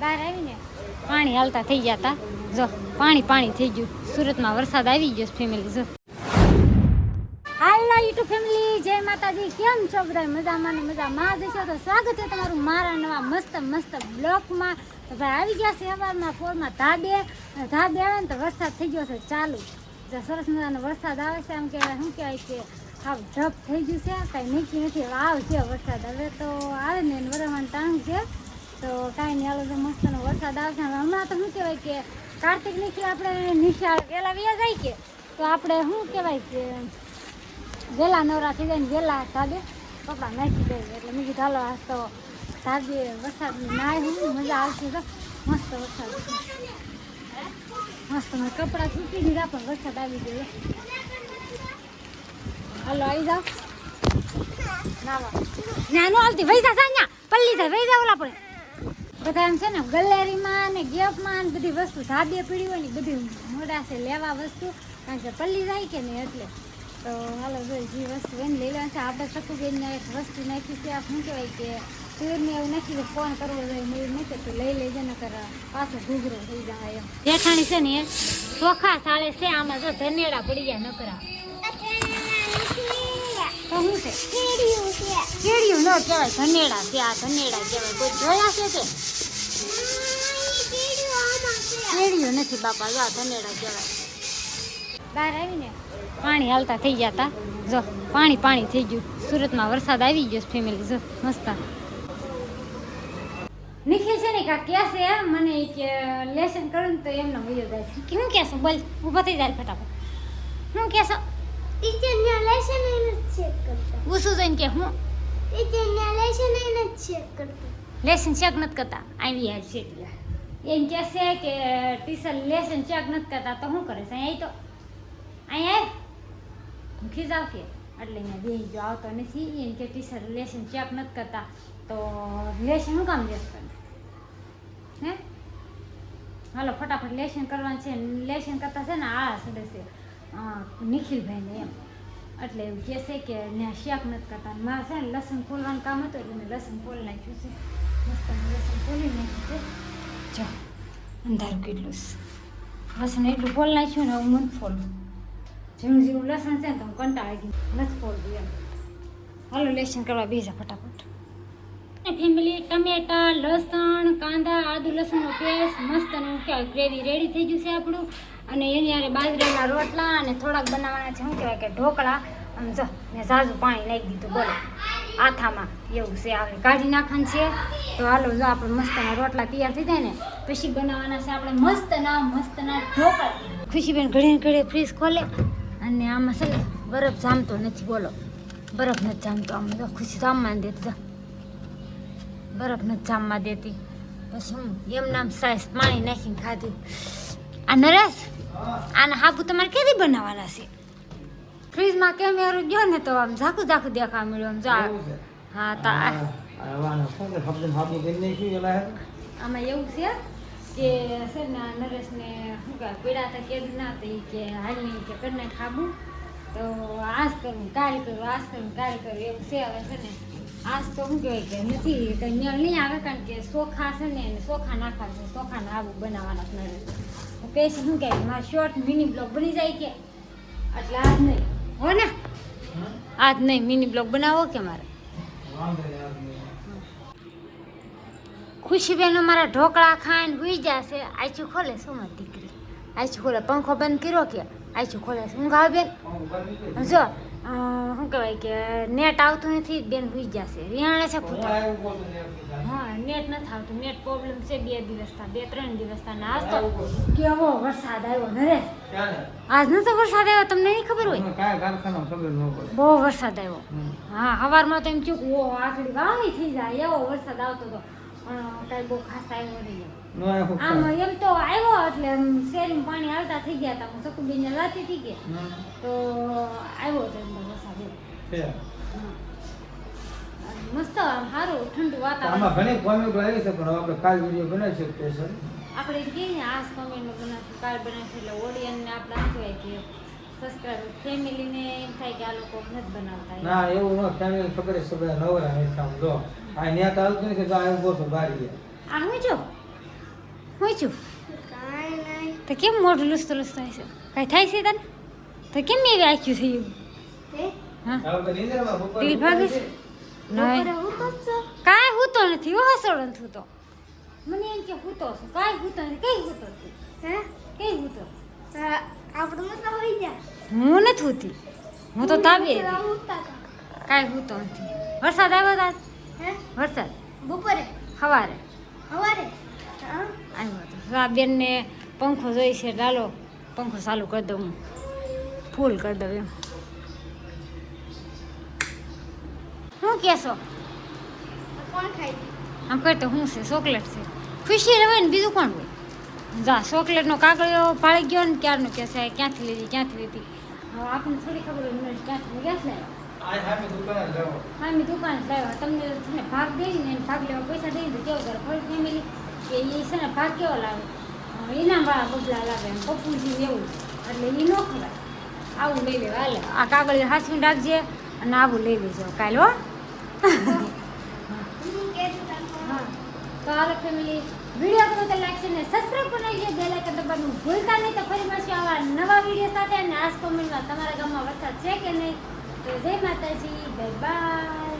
બહાર આવીને પાણી હાલતા થઈ ગયા હતા. જો પાણી થઈ ગયું. સુરતમાં વરસાદ આવી ગયો ફેમિલી. જો હાલો યુટ્યુબ ફેમિલી, જય માતાજી. કેમ છો બધા? મજામાં ને મજામાં જ છો? તો સ્વાગત છે તમારું મારા નવા મસ્ત બ્લોગમાં. તો ભાઈ આવી ગયા છે સવારમાં ફોરમાં ધાબે આવે ને તો વરસાદ થઈ ગયો છે ચાલુ. જો સરસ મજાનો વરસાદ આવે છે. આમ કહેવાય શું કહેવાય કે હાવ ઢપ થઈ ગયું છે, કાંઈ નીચી નથી. આવશે વરસાદ, હવે તો આવે ને વરવાનું ટાણું છે. તો કાંઈ નહીં, હાલો તો મસ્તનો વરસાદ આવશે. હમણાં તો શું કહેવાય કે કાર્તિક નીકળે આપણે નિશાળ વહેલા વ્યા જાય કે તો આપણે શું કહેવાય કે વહેલા નવરા થઈ જાય ને વહેલા ધાબે કપડાં નાખી દઈએ. એટલે મેં કીધું હાલો આજ તો ધાબે વરસાદ નાય હું મજા આવશે. તો મસ્ત વરસાદ, મસ્ત મેં કપડાં સૂકી દીધા પણ વરસાદ આવી ગયો. હાલો આવી જાઓ નાવા. નાનો આવતી વહી જા ત્યાં પલ્લી જાય, વહી જાવ ઓલા પડે બધા. એમ છે ને ગલેરીમાં ને ગેપમાં બધી વસ્તુ ધાબે પડી હોય ને બધી મોડાશે લેવા વસ્તુ, કારણ કે પલ્લી જાય કે નહીં એટલે. તો હાલો ભાઈ જે વસ્તુ એને લઈ લેવાનું છે. આપણે સકુબેનને એક વસ્તુ નાખી છે. શું કહેવાય કે તુરને એવું નાખી દે, ફોન કરવો જોઈએ મયુર નથી તો લઈ લેજે ને કર પાછો ઘૂઘરો થઈ જાય એમ. જેઠાણી છે ને એ ચોખા સાળે છે. આમાં જો ધનેડા પડી ગયા નકરા. તો શું છે? કેડિયું ન કહેવાય, ધનેડા છે. આ ધનેડા કહેવાય. કોઈ જોયા છે કે કેડિયું નથી બાપા, જો આ ધનેડા કહેવાય. બહાર આવીને પાણી હાલતા થઈ ગયા હતા. જો પાણી થઈ ગયું. સુરતમાં વરસાદ આવી ગયો ફેમિલી. જો મસ્ત નિખિલ છે ને કા કે છે મને કે લેસન કરું તો એમનો વયો જાય છે. કે હું કહેશો બોલ, ઊભા થઈ જાય ફટાફટ. હું કહેશો? ટીચરના લેસન એને ચેક કરતા. ગુસ્સું જોઈને કે હું ટીચરના લેસન એને ચેક કરતા. લેસન ચેક નથી કરતા. આવી યાર છે એમ કહે છે કે ટીચર લેસન ચેક નથી કરતા તો શું કરે છે? અહીં તો અહીંયા ખીજાવ કે એટલે અહીંયા બેસી જો આવતો નથી. એમ કે ટીચર લેસન ચેક નથી કરતા તો લેસન શું કામ દેશે હે? હાલો ફટાફટ લેસન કરવાનું છે. લેસન કરતા છે ને આળા સડે છે નિખિલભાઈને એમ. એટલે એવું કહે છે કે ત્યાં શેક નથી કરતા. મારે છે ને લસણ ફોલવાનું કામ હતું એટલે મેં લસણ ફોલી નાખ્યું છે. મસ્ત લસણ ફોલી નાખ્યું છે. જો અંધારું કેટલું લસણ એટલું ફોલ નાખ્યું ને હું નથી ફોલું. જેવું લસણ છે ને તો હું કંટાળી ગઈ નથી ફોલવું એમ. હાલો લેસન કરવા બીજા ફટાફટ. ફેમિલી ટમેટા લસણ કાંદા આદુ લસણનો પેસ્ટ મસ્તનું કહેવાય ગ્રેવી રેડી થઈ ગયું છે આપણું. અને એની યારે બાજરાના રોટલા અને થોડાક બનાવવાના છે. શું કહેવાય કે ઢોકળા. આમ જો મેં ઝાઝું પાણી નાખી દીધું બોલો આથામાં એવું છે. આપણે કાઢી નાખવાનું છે. તો હાલો જો આપણે મસ્તના રોટલા તૈયાર થઈ જાય ને પછી બનાવવાના છે આપણે મસ્તના ઢોકળા. ખુશીબેન ઘડીને ફ્રીજ ખોલે અને આમાં છે ને બરફ જામતો નથી બોલો. બરફ નથી જામતો આમાં. જો ખુશી જામવા દેતી, બરફ નથી જામવા દેતી. પછી હું એમ નામ સાઈઝ પાણી નાખીને ખાધી. આ નરેશ આના હાબુ તમારે ક્યાંથી બનાવવાના છે? ફ્રીજમાં કેમેરો ગયો ને તો આમ ઝાખું દેખાવા મળ્યું. આમ જો હા તો આમાં એવું છે કે છે ને નરેશને શું કહે પીડા હતા કે ના હતા કે હાલની કે કરીને ખાબું તો આજ કરું કાલ કરું એવું છે. હવે છે ને આજ તો શું કહેવાય કે નથી કંઈ મેળ નહીં આવે, કારણ કે ચોખા છે ને ચોખા નાખવાના છે. ચોખાના આવું બનાવવાના છે નરેશ. પછી શું કહે મારા શોર્ટ મિની બ્લોગ બની જાય કે એટલે આજ નહીં હો ને, આજ નહીં મિની બ્લોગ બનાવો કે મારે. ખુશીબેન અમારા ઢોકળા ખાઈને હુઈ જશે. આયચું ખોલે શું મારી દીકરી? આયચું ખોલે. પંખો બંધ કર્યો કે આયચું ખોલે? ઊંઘ આવે બેન? જો શું કહેવાય કે નેટ આવતું નથી બેન હુઈ જશે. રિયાણે છે ખૂટા. હા નેટ નથી આવતું. નેટ પ્રોબ્લેમ છે 2 દિવસથી 2-3 દિવસથી. આજ તો કેવો વરસાદ આવ્યો નરેશ. આજ નતો વરસાદ આવ્યો તમને નહીં ખબર હોય? બહુ વરસાદ આવ્યો. હા સવારમાં તો એમ ચૂક આખડી વાવણી થઈ જાય એવો વરસાદ આવતો હતો. પણ કાંઈ બહુ ખાસ આવ્યો નહીં. આમ એમ તો આવ્યો એટલે શેરીમાં પાણી હાલતા થઈ ગયા હતા. હું સકુબેનને લાતી હતી કે તો આવ્યો હતો એમ વરસાદ એવો મસ્ત સારું ઠંડુ વાતાવરણ. ઘણી કોમેન્ટ આવી છે પણ આપણે કાલ વિડીયો બનાવી શકીએ છીએ. આપણે કહીએ આજ કોમેન્ટમાં બનાવશું કાલ બનાવશું એટલે ઓડિયન્સને આપણે આમ કહેવાય કે સબસ્ક્રાઈબર ફેમિલીને એમ થાય કે આ લોકો નથી બનાવતા. ના એવું ન ફેમિલી ખબર છે બધા નવરા નથી. આમ જો આ નેટ આવતું નથી તો આ ઉભો છો બારી આ હું જો બીજું કાંઈ નહીં. તો કેમ મોઢું લૂસતું લૂસતું હશે કાંઈ થાય છે તને તો કેમ એવી આખ્યું થયું હે? હા આ વખતે નીંદરમાં બપોરે દિલ ભાગે છે બપોરે નહીં હું તો જ છું. કાંઈ હૂતો નથી હો હસોડો નથી હૂતો મને એમ કે હૂતો છું કાંઈ હૂતો નથી કઈ હૂતો તું હે? કઈ હૂતો હા, આપણે મતલબ હોઈ જા. હું નથી હૂતી હું તો તાવી હું હતી ઉઠતા હતા. કાંઈ હૂતો નથી વરસાદ આવ્યો તાર હે? વરસાદ બપોરે સવારે સવારે હા આવ્યો હતો આ બેનને પંખો જોઈ છે લાલો પંખો ચાલુ કરી દઉં હું ફૂલ કરી દઉં એમ શું કહેશો કોણ ખાઈ આમ કરતો શું છે ચોકલેટ છે ખુશી રહે ને બીજું કોણ હોય જા ચોકલેટનો કાગળિયો ભાળી ગયો ને ક્યારનું કે છે ક્યાંથી લીધી હવે આપણને થોડી ખબર હોય મને ક્યાંથી ક્યાંથી લાવ્યા આ સામે દુકાને જાઓ. હા મેં દુકાન જ લાવ્યા તમને છે ને ભાગ દઈ ને ભાગ લેવા પૈસા દઈ ને કેવું કરે ફરી ફેમિલી કે એ છે ને ભાગ કેવો લાવે ઇનામવાળા બબલા લાવે એમ પપ્પુજી ને એવું એટલે એ ન ખવાય આવું લઈ લેવા હાલે આ કાગળિયો હાથવીને રાખજે અને આવું લઈ લેજો કાલે હો હું કહેતું હતા હા તો હાલો ફેમિલી વિડીયો ગમે તો લાઈક અને સબસ્ક્રાઈબ કરી લેજો બેલ આઇકન દબાવવાનું ભૂલતા નહીં તો ફરી મળશું આવા નવા વિડીયો સાથે અને આજ કોમેન્ટમાં તમારા ગામમાં વરસાદ છે કે નહીં તો જય માતાજી બાય બાય